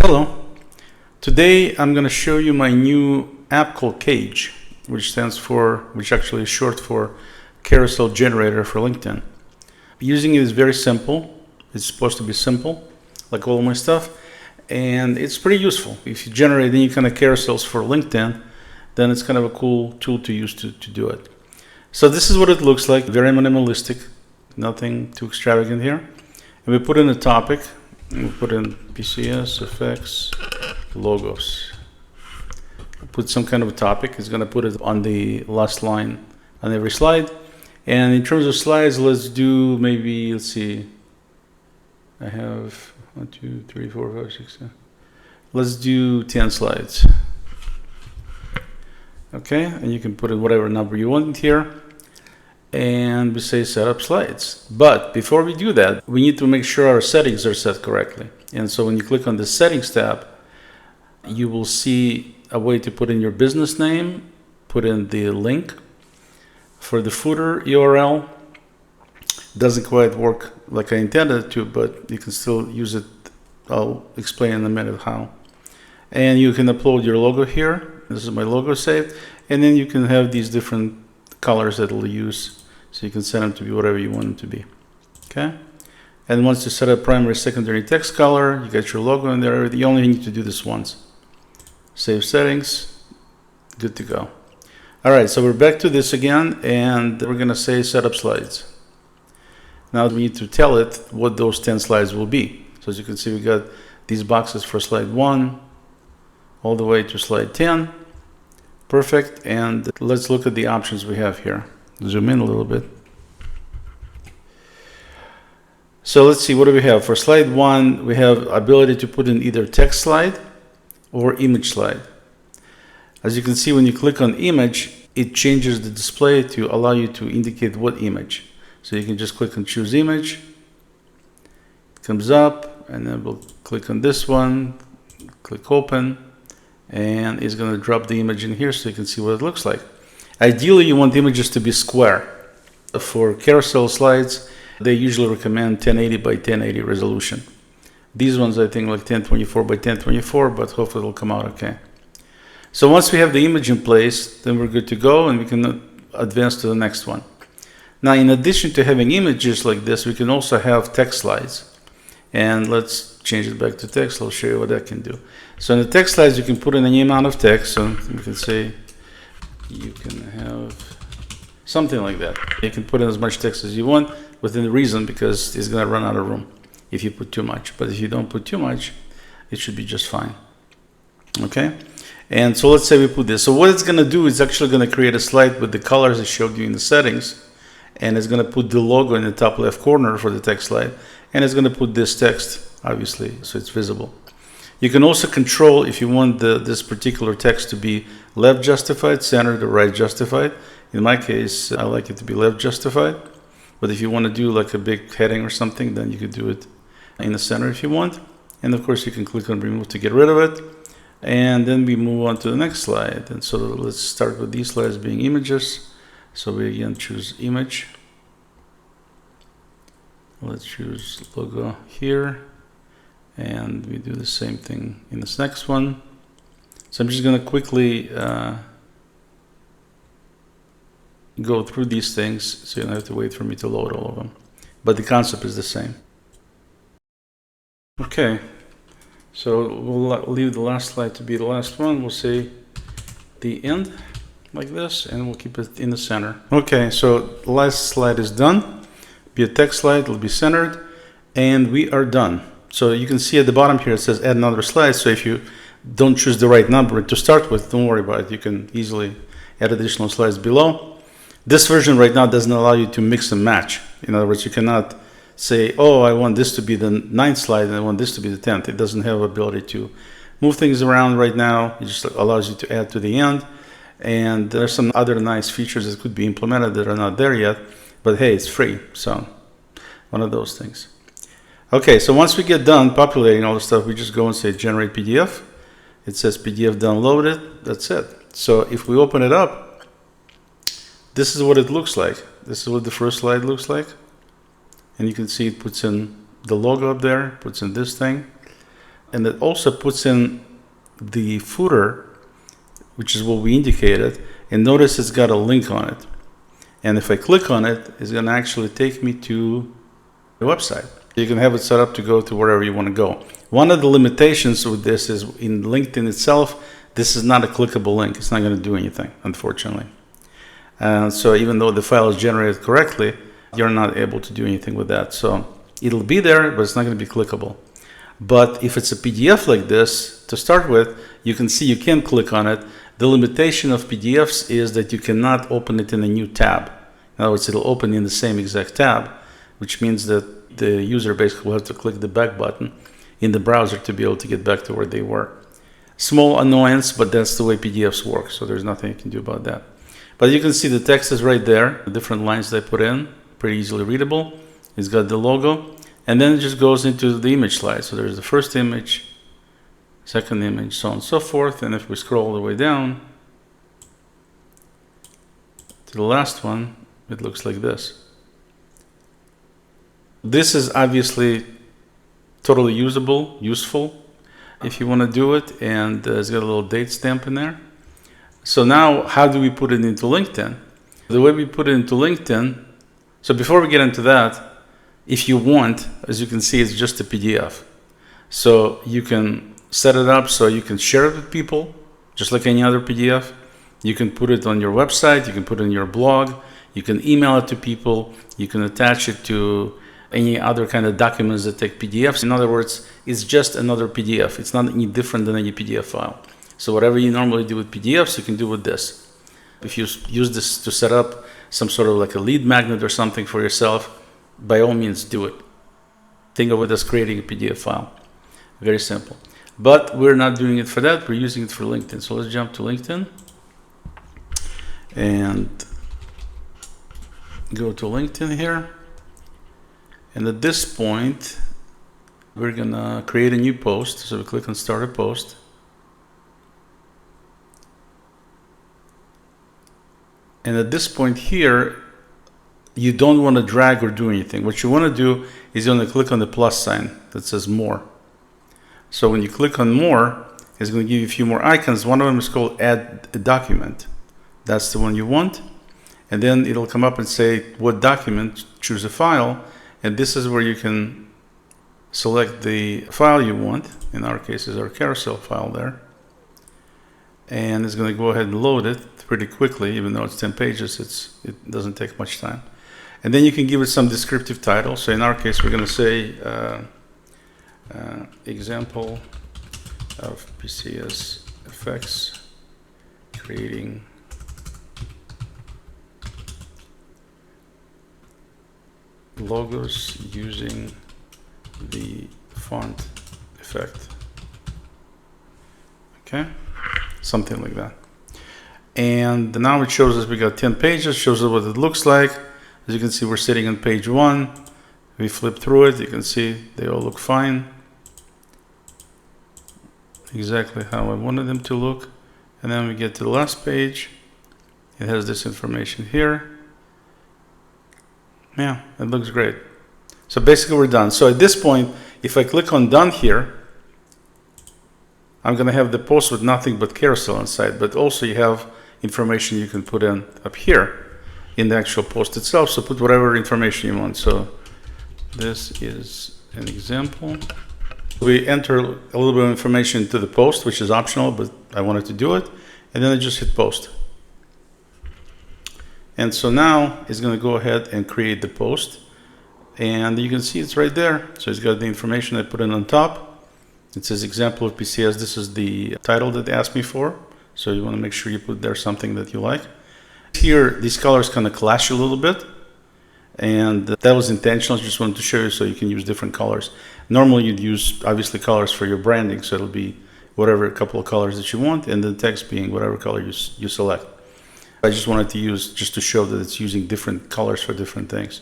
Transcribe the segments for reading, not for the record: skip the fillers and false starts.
Hello. Today I'm going to show you my new app called CaGe, which actually is short for Carousel Generator for LinkedIn. Using it is very simple. It's supposed to be simple, like all my stuff, and it's pretty useful. If you generate any kind of carousels for LinkedIn, then it's kind of a cool tool to use to do it. So this is what it looks like, very minimalistic, nothing too extravagant here. And we put in a topic. We put in PCS, effects, logos. Put some kind of a topic. It's going to put it on the last line on every slide. And in terms of slides, let's do maybe, let's see. I have 1, 2, 3, 4, 5, 6, 7. Let's do 10 slides. Okay, and you can put in whatever number you want here. And we say set up slides. But before we do that, we need to make sure our settings are set correctly. And so when you click on the settings tab, you will see a way to put in your business name, put in the link. For the footer URL, doesn't quite work like I intended it to, but you can still use it. I'll explain in a minute how. And you can upload your logo here. This is my logo saved. And then you can have these different colors that it'll use. So you can set them to be whatever you want them to be. Okay? And once you set up primary, secondary text color, you get your logo in there. You only need to do this once. Save settings. Good to go. All right, so we're back to this again, and we're going to say set up slides. Now we need to tell it what those 10 slides will be. So as you can see, we got these boxes for slide 1 all the way to slide 10. Perfect. And let's look at the options we have here. Zoom in a little bit. So let's see, what do we have? For slide 1, we have ability to put in either text slide or image slide. As you can see, when you click on image, it changes the display to allow you to indicate what image. So you can just click on choose image. It comes up, and then we'll click on this one, click open, and it's going to drop the image in here so you can see what it looks like. Ideally, you want images to be square. For carousel slides, they usually recommend 1080 by 1080 resolution. These ones, I think, like 1024 by 1024, but hopefully it'll come out okay. So once we have the image in place, then we're good to go, and we can advance to the next one. Now, in addition to having images like this, we can also have text slides. And let's change it back to text. I'll show you what that can do. So in the text slides, you can put in any amount of text. So we can say, you can have something like that. You can put in as much text as you want within reason, because it's going to run out of room if you put too much. But if you don't put too much, it should be just fine. Okay? And so let's say we put this. So what it's going to do is actually going to create a slide with the colors I showed you in the settings. And it's going to put the logo in the top left corner for the text slide. And it's going to put this text, obviously, so it's visible. You can also control if you want this particular text to be left justified, centered, or right justified. In my case, I like it to be left justified. But if you want to do like a big heading or something, then you could do it in the center if you want. And of course, you can click on remove to get rid of it. And then we move on to the next slide. And so let's start with these slides being images. So we again choose image. Let's choose logo here. And we do the same thing in this next one. So I'm just going to quickly go through these things so you don't have to wait for me to load all of them. But the concept is the same. Okay, so we'll leave the last slide to be the last one. We'll say the end like this, and we'll keep it in the center. Okay, so the last slide is done. Be a text slide, it'll be centered, and we are done. So you can see at the bottom here it says add another slide. So if you don't choose the right number to start with, don't worry about it. You can easily add additional slides below. This version right now doesn't allow you to mix and match. In other words, you cannot say, oh, I want this to be the 9th slide and I want this to be the 10th. It doesn't have ability to move things around right now. It just allows you to add to the end. And there are some other nice features that could be implemented that are not there yet. But hey, it's free. So one of those things. Okay, so once we get done populating all the stuff, we just go and say generate PDF. It says PDF downloaded. That's it. So if we open it up, this is what it looks like. This is what the first slide looks like. And you can see it puts in the logo up there, puts in this thing. and it also puts in the footer, which is what we indicated, and notice it's got a link on it. And if I click on it, it's going to actually take me to the website. You can have it set up to go to wherever you want to go. One of the limitations with this is in LinkedIn itself, this is not a clickable link. It's not going to do anything, unfortunately. So even though the file is generated correctly, you're not able to do anything with that. So it'll be there, but it's not going to be clickable. But if it's a PDF like this, to start with, you can see you can click on it. The limitation of PDFs is that you cannot open it in a new tab. In other words, it'll open in the same exact tab, which means that the user basically will have to click the back button in the browser to be able to get back to where they were. Small annoyance, but that's the way PDFs work, so there's nothing you can do about that. But you can see the text is right there, the different lines they put in, pretty easily readable. It's got the logo, and then it just goes into the image slide. So there's the first image, second image, so on and so forth. And if we scroll all the way down to the last one, it looks like this. This is obviously totally usable, useful if you want to do it, and it's got a little date stamp in there. So now, how do we put it into LinkedIn? The way we put it into LinkedIn, so before we get into that, if you want, as you can see, it's just a PDF. So you can set it up so you can share it with people, just like any other PDF. You can put it on your website, you can put it in your blog, you can email it to people, you can attach it to any other kind of documents that take PDFs. In other words, it's just another PDF. It's not any different than any PDF file. So whatever you normally do with PDFs, you can do with this. If you use this to set up some sort of like a lead magnet or something for yourself, by all means do it. Think of it as creating a PDF file. Very simple. But we're not doing it for that, we're using it for LinkedIn. So let's jump to LinkedIn and go to LinkedIn here. And at this point, we're gonna create a new post. So we click on Start a Post. And at this point here, you don't want to drag or do anything. What you want to do is you want to click on the plus sign that says More. So when you click on More, it's going to give you a few more icons. One of them is called Add a Document. That's the one you want. And then it'll come up and say what document, choose a file. And this is where you can select the file you want. In our case, is our carousel file there. And it's going to go ahead and load it pretty quickly, even though it's 10 pages, it doesn't take much time. And then you can give it some descriptive title. So in our case, we're going to say example of PCS effects creating logos using the font effect. Okay, something like that. And now it shows us we got 10 pages, shows us what it looks like. As you can see, we're sitting on page 1. We flip through it, you can see they all look fine. Exactly how I wanted them to look. And then we get to the last page. It has this information here. Yeah, it looks great. So basically we're done. So at this point, if I click on Done here, I'm going to have the post with nothing but carousel inside, but also you have information you can put in up here in the actual post itself. So put whatever information you want. So this is an example. We enter a little bit of information into the post, which is optional, but I wanted to do it. And then I just hit post. And so now it's going to go ahead and create the post. And you can see it's right there. So it's got the information I put in on top. It says example of PCS. This is the title that they asked me for. So you want to make sure you put there something that you like. Here, these colors kind of clash a little bit. And that was intentional. I just wanted to show you so you can use different colors. Normally you'd use obviously colors for your branding. So it'll be whatever couple of colors that you want, and the text being whatever color you select. I just wanted to use just to show that it's using different colors for different things.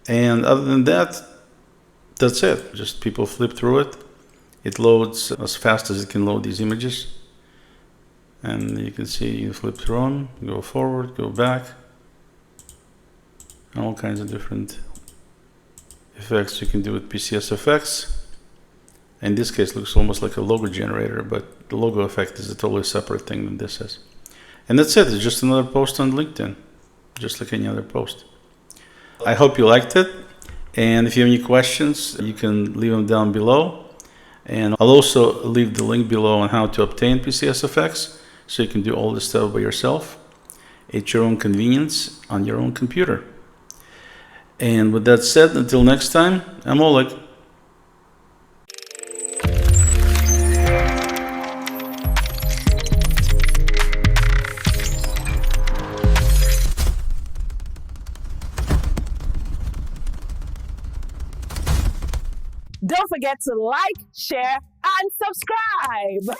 And other than that, that's it. Just people flip through it. It loads as fast as it can load these images. And you can see you flip through them, go forward, go back. All kinds of different effects you can do with PCS effects. In this case, it looks almost like a logo generator, but the logo effect is a totally separate thing than this is. And that's it. It's just another post on LinkedIn, just like any other post. I hope you liked it. And if you have any questions, you can leave them down below. And I'll also leave the link below on how to obtain PCS effects, so you can do all this stuff by yourself at your own convenience on your own computer. And with that said, until next time, I'm Oleg. Don't forget to like, share, and subscribe.